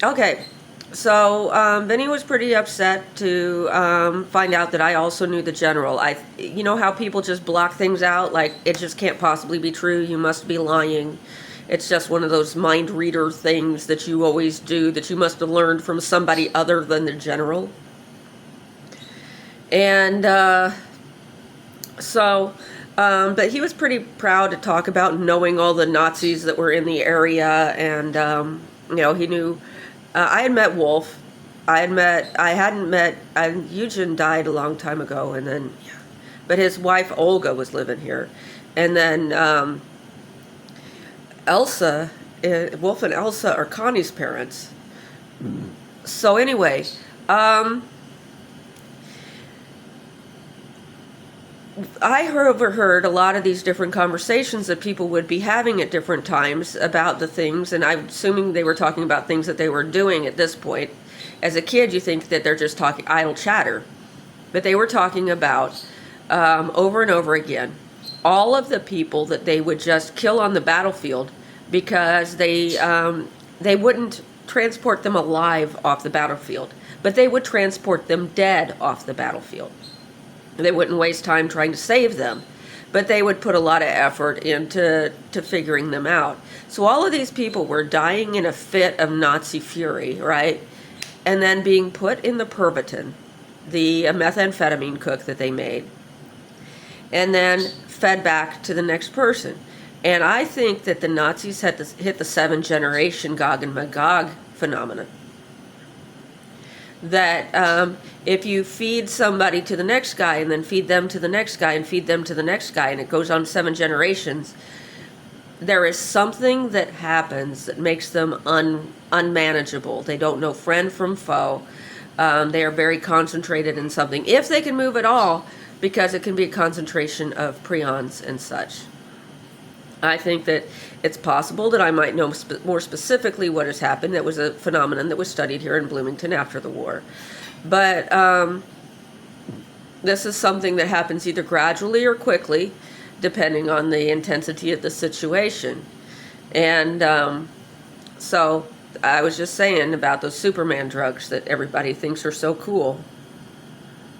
Okay, so Vinny was pretty upset to find out that I also knew the general. You know how people just block things out, like it just can't possibly be true. You must be lying. It's just one of those mind reader things that you always do that you must have learned from somebody other than the general. And but he was pretty proud to talk about knowing all the Nazis that were in the area, and he knew. I had met Wolf. I hadn't met. Eugen died a long time ago, and then, but his wife Olga was living here, and then Elsa, Wolf and Elsa are Connie's parents. So anyway. I overheard a lot of these different conversations that people would be having at different times about the things, and I'm assuming they were talking about things that they were doing at this point. As a kid, you think that they're just talking idle chatter, but they were talking about over and over again all of the people that they would just kill on the battlefield because they wouldn't transport them alive off the battlefield, but they would transport them dead off the battlefield. They wouldn't waste time trying to save them, but they would put a lot of effort into figuring them out. So all of these people were dying in a fit of Nazi fury, right? And then being put in the Pervitin, the methamphetamine cook that they made, and then fed back to the next person. And I think that the Nazis had to hit the 7-generation Gog and Magog phenomenon. That if you feed somebody to the next guy and then feed them to the next guy and feed them to the next guy and it goes on 7 generations, there is something that happens that makes them unmanageable. They don't know friend from foe. They are very concentrated in something, if they can move at all, because it can be a concentration of prions and such. I think that it's possible that I might know more specifically what has happened. That was a phenomenon that was studied here in Bloomington after the war. But this is something that happens either gradually or quickly, depending on the intensity of the situation. And so I was just saying about those Superman drugs that everybody thinks are so cool.